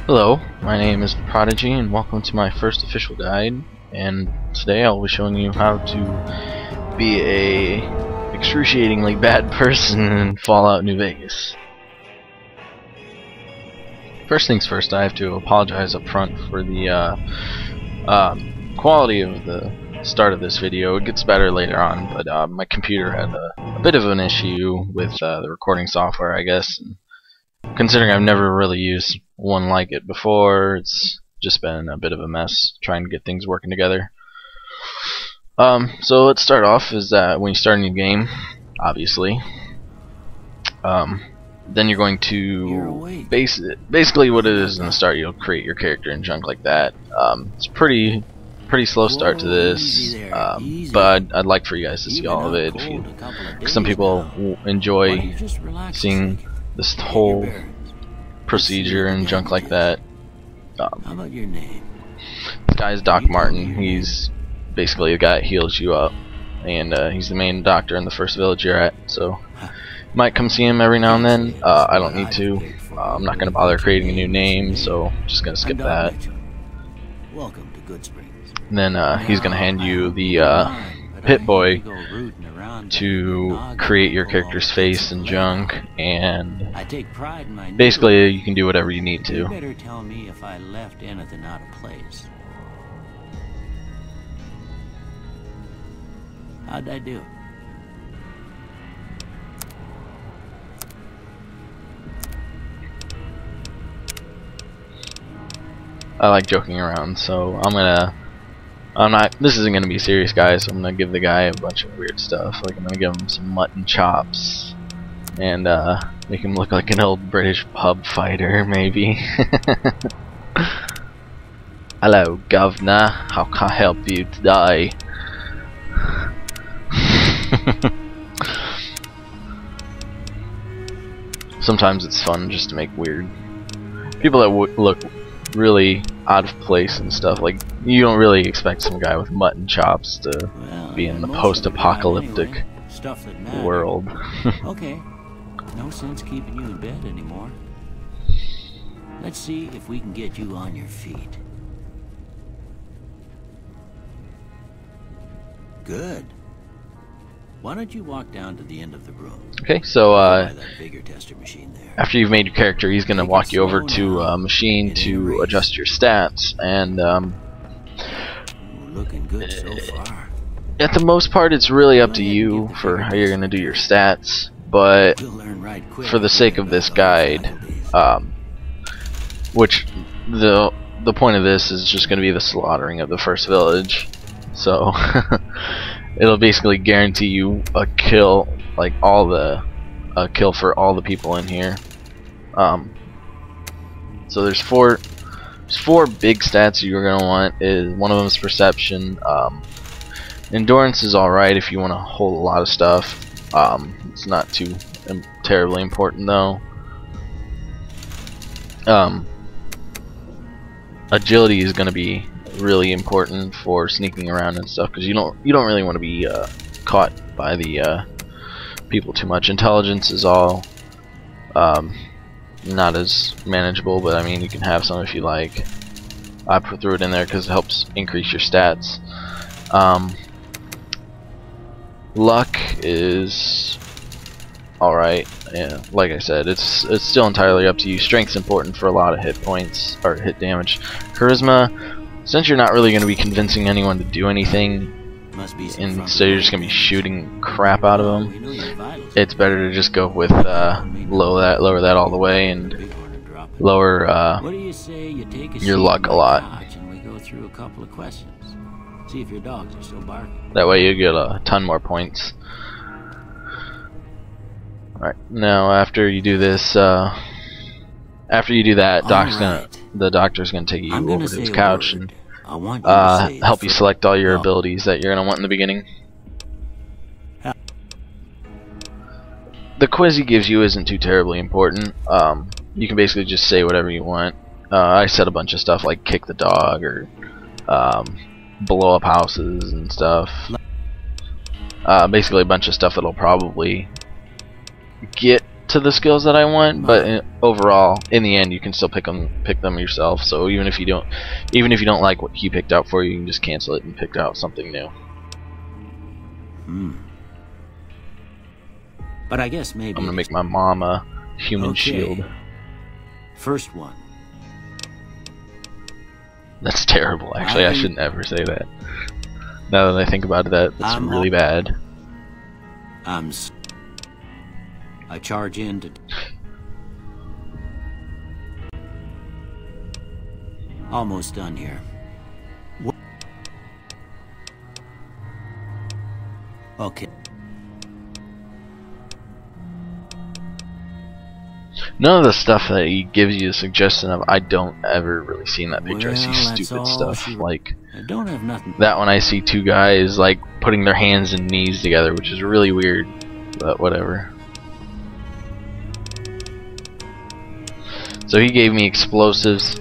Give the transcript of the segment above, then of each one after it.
Hello, my name is Prodigy and welcome to my first official guide, and today I'll be showing you how to be a excruciatingly bad person in Fallout New Vegas. First things first, I have to apologize up front for the quality of the start of this video. It gets better later on, but my computer had a bit of an issue with the recording software, I guess. Considering I've never really used one like it before, it's just been a bit of a mess trying to get things working together. So let's start off is that when you start a new game, obviously, then you're going to basically what it is in the start. You'll create your character and junk like that. It's pretty slow start to this, but I'd like for you guys to see all of it. Because some people enjoy seeing this whole procedure and junk like that. How about your name? This guy's Doc Martin. He's basically the guy that heals you up, and he's the main doctor in the first village you're at. So you might come see him every now and then. I don't need to. I'm not going to bother creating a new name, so I'm just going to skip that. Welcome to Good Springs. And then he's going to hand you the Pip-Boy to create your character's face and junk, and I take pride in my basically you can do whatever you need You to. better tell me if I left anything out of place. How'd I do? I like joking around, so this isn't gonna be serious, guys. So I'm gonna give the guy a bunch of weird stuff. Like I'm gonna give him some mutton chops and make him look like an old British pub fighter, maybe. Hello, governor. How can I help you today? Sometimes it's fun just to make weird people that look really out of place and stuff. Like, you don't really expect some guy with mutton chops to be in the post-apocalyptic Anyway. Stuff that matters. world. Okay. No sense keeping you in bed anymore. Let's see if we can get you on your feet. Good. Why don't you walk down to the end of the room? Okay, so By that vigor tester machine there. after you've made your character, he's gonna walk you over to a machine to adjust your stats, and We're looking good so far. at the most part it's really up to you for how you're gonna do your stats, but You'll learn right quick for the sake of this guide, which the point of this is just gonna be the slaughtering of the first village, so it'll basically guarantee you a kill, like a kill for all the people in here. So there's four big stats you're gonna want. One of them is perception. Endurance is alright if you want to hold a lot of stuff. It's not too terribly important though. Agility is gonna be really important for sneaking around and stuff, because you don't really want to be caught by the people too much. Intelligence is all not as manageable, but I mean you can have some if you like. I threw it in there because it helps increase your stats. Luck is alright. Yeah, like I said, it's still entirely up to you. Strength's important for a lot of hit points or hit damage. Charisma, since you're not really going to be convincing anyone to do anything, instead you're just going to be shooting crap out of them, it's better to just go with lower that all the way and lower your luck a lot. And we go through a couple of questions. See if your dogs are still barking. That way you get a ton more points. Alright, now after you do this, after you do that, the doctor's gonna take you over to his couch and help you select all your abilities that you're gonna want in the beginning. The quiz he gives you isn't too terribly important. You can basically just say whatever you want. I said a bunch of stuff like kick the dog or blow up houses and stuff. Basically a bunch of stuff that'll probably get to the skills that I want, but overall, in the end, you can still pick them yourself. So even if you don't like what he picked out for you, you can just cancel it and pick out something new. But I guess maybe I'm gonna make my mom a human shield. First one. That's terrible. Actually, I shouldn't ever say that. Now that I think about it, that's really bad. I charge in to... Almost done here. Okay. None of the stuff that he gives you a suggestion of, I don't ever really see in that picture. I see stupid stuff like I don't have nothing. that one. I see two guys like putting their hands and knees together, which is really weird, but whatever. So he gave me explosives,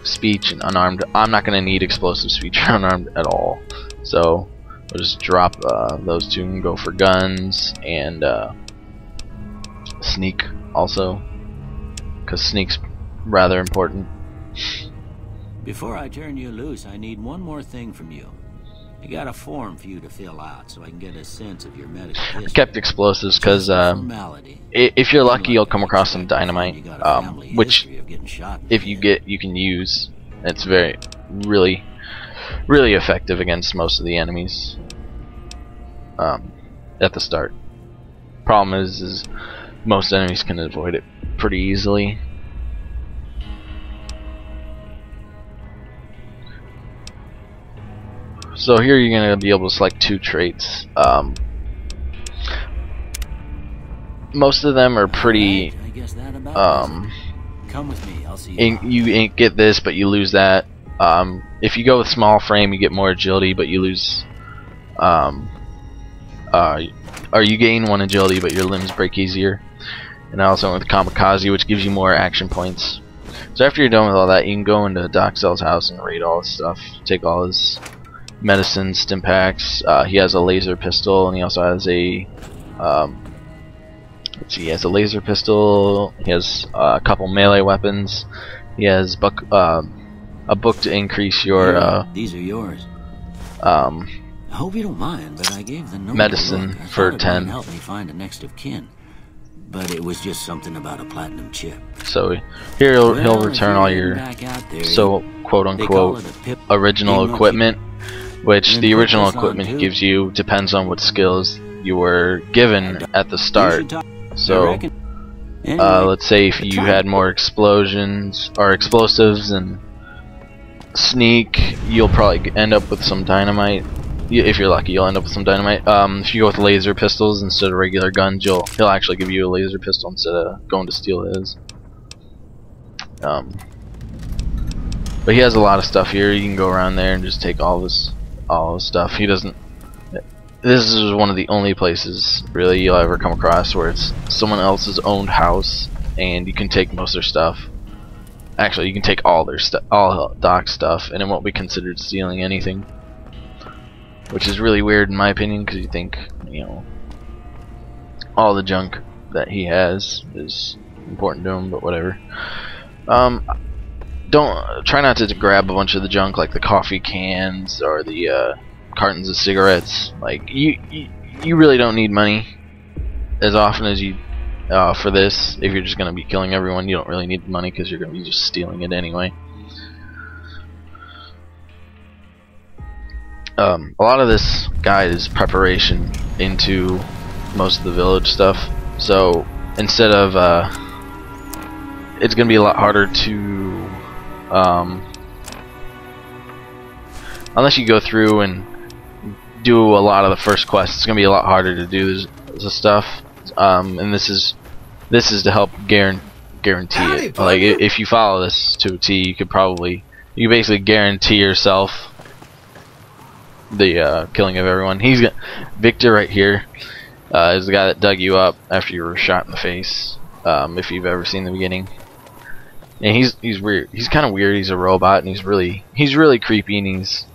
speech, and unarmed. I'm not going to need explosive, speech, or unarmed at all. So we'll just drop those two and go for guns and sneak also, because sneak's rather important. Before I turn you loose, I need one more thing from you. I got a form for you to fill out so I can get a sense of your medical history. I kept explosives because if you're lucky, you'll come across some dynamite, which if you get, you can use. It's really effective against most of the enemies at the start. Problem is most enemies can avoid it pretty easily. So here you're going to be able to select two traits. Most of them are pretty Come with me, I'll see you. You get this, but you lose that. If you go with small frame, you get more agility, but you lose or you gain one agility, but your limbs break easier. And I also went with Kamikaze, which gives you more action points. So after you're done with all that, you can go into Doc Cell's house and raid all his stuff. Take all his medicine, stim packs. He has a laser pistol, and he also has a let's see, he has a laser pistol. He has a couple melee weapons. He has a book to increase your these are yours. I hope you don't mind, but I gave the medicine for 10. Help me find a next of kin, but it was just something about a platinum chip. So here he'll return all your quote unquote original equipment, which the original equipment he gives you depends on what skills you were given at the start. So let's say if you had more explosions or explosives and sneak, you'll probably end up with some dynamite. If you're lucky, you'll end up with some dynamite. If you go with laser pistols instead of regular guns, he'll actually give you a laser pistol instead of going to steal his. But he has a lot of stuff here. You can go around there and just take all his stuff. He doesn't. This is one of the only places really you'll ever come across where it's someone else's owned house and you can take most of their stuff. Actually, you can take all their stuff, all Doc's stuff, and it won't be considered stealing anything. Which is really weird in my opinion, because you think, you know, all the junk that he has is important to him, but whatever. Don't try not to grab a bunch of the junk like the coffee cans or the cartons of cigarettes. Like you really don't need money as often as you for this. If you're just gonna be killing everyone, you don't really need the money because you're gonna be just stealing it anyway. A lot of this guide is preparation into most of the village stuff. So instead of it's gonna be a lot harder to unless you go through and do a lot of the first quests, it's gonna be a lot harder to do this stuff. And this is to help guarantee it. Like if you follow this to a T, you could basically guarantee yourself the killing of everyone. Victor right here is the guy that dug you up after you were shot in the face. If you've ever seen the beginning, and he's weird. He's kind of weird. He's a robot, and he's really creepy, and he's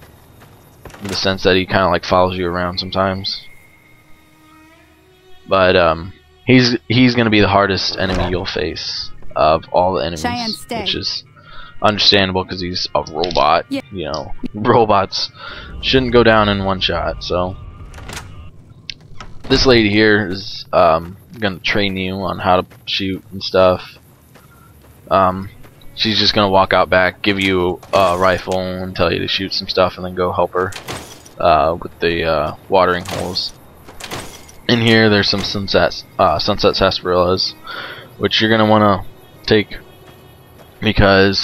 in the sense that he kind of like follows you around sometimes. But he's gonna be the hardest enemy you'll face of all the enemies, which is understandable because he's a robot. Yeah. You know, robots shouldn't go down in one shot. So this lady here is gonna train you on how to shoot and stuff. She's just gonna walk out back, give you a rifle, and tell you to shoot some stuff, and then go help her with the watering holes. In here, there's some sunset sarsaparillas, which you're gonna want to take because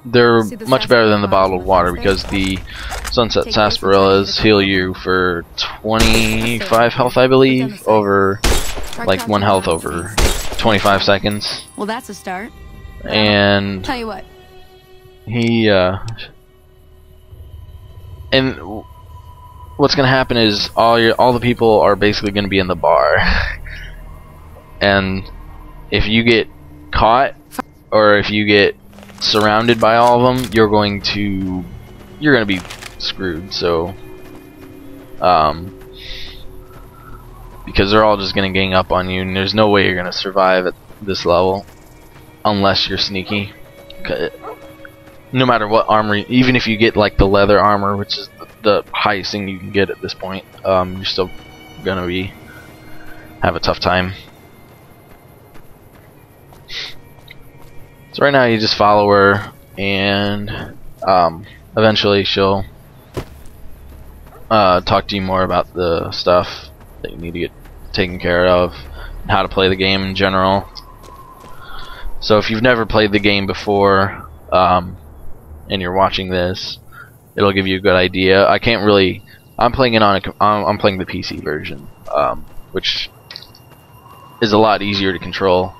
they're much better than the bottled water, because the sunset sarsaparillas heal you for 25 health, I believe, over like 1 health over 25 seconds. Well, that's a start. And Tell you what. And what's gonna happen is all the people are basically gonna be in the bar, and if you get caught or if you get surrounded by all of them, you're gonna be screwed. So because they're all just gonna gang up on you, and there's no way you're gonna survive at this level unless you're sneaky. No matter what armor, even if you get like the leather armor, which is the highest thing you can get at this point, you're still gonna have a tough time. So right now you just follow her, and eventually she'll talk to you more about the stuff that you need to get taken care of, and how to play the game in general. So if you've never played the game before, and you're watching this, it'll give you a good idea. I'm playing it on I'm playing the PC version, which is a lot easier to control,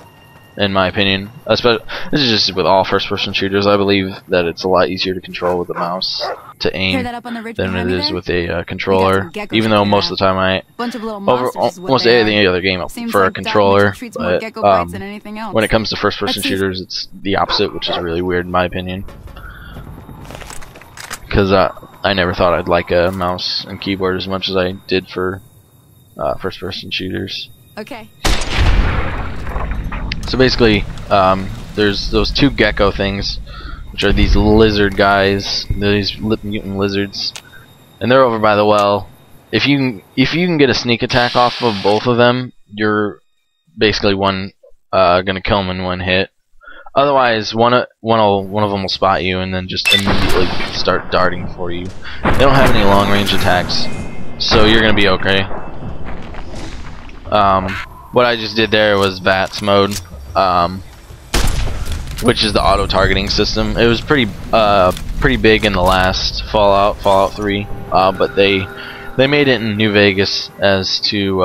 in my opinion. This is just with all first-person shooters. I believe that it's a lot easier to control with the mouse to aim than it is with a controller. Even though most of the time almost any other game for a controller, but when it comes to first-person shooters, it's the opposite, which is really weird in my opinion. Because I never thought I'd like a mouse and keyboard as much as I did for first-person shooters. Okay. So basically, there's those two gecko things, which are these lizard guys, these mutant lizards, and they're over by the well. If you can get a sneak attack off of both of them, you're basically gonna kill them in one hit. Otherwise, one of them will spot you and then just immediately start darting for you. They don't have any long-range attacks, so you're gonna be okay. What I just did there was VATS mode, which is the auto-targeting system. It was pretty big in the last Fallout 3, but they made it in New Vegas as to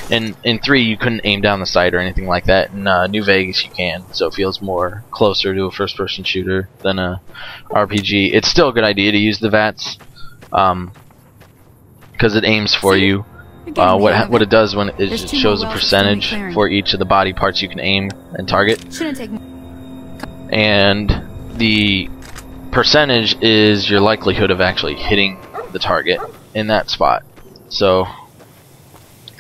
in 3 you couldn't aim down the sight or anything like that. In New Vegas you can, so it feels more closer to a first-person shooter than a RPG. It's still a good idea to use the VATS because it aims for you. What it does when it shows a percentage for each of the body parts you can aim and target, and the percentage is your likelihood of actually hitting the target in that spot. So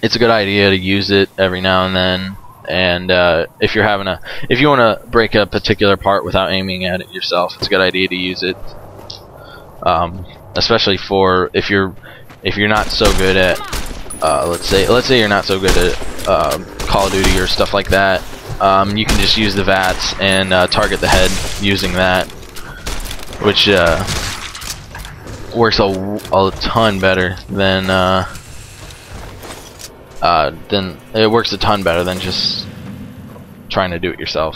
it's a good idea to use it every now and then. And if you want to break a particular part without aiming at it yourself, it's a good idea to use it. Especially for if you're not so good at let's say you're not so good at Call of Duty or stuff like that, you can just use the VATS and target the head using that, which works a ton better than just trying to do it yourself.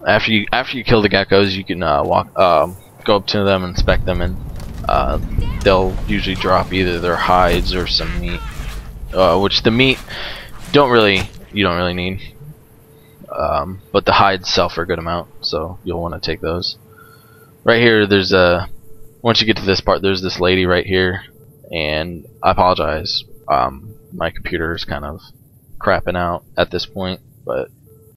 After you kill the geckos, you can go up to them, inspect them, and they'll usually drop either their hides or some meat, which the meat you don't really need, but the hides sell for a good amount, so you'll want to take those. Right here, once you get to this part, there's this lady right here, and I apologize, my computer is kind of crapping out at this point, but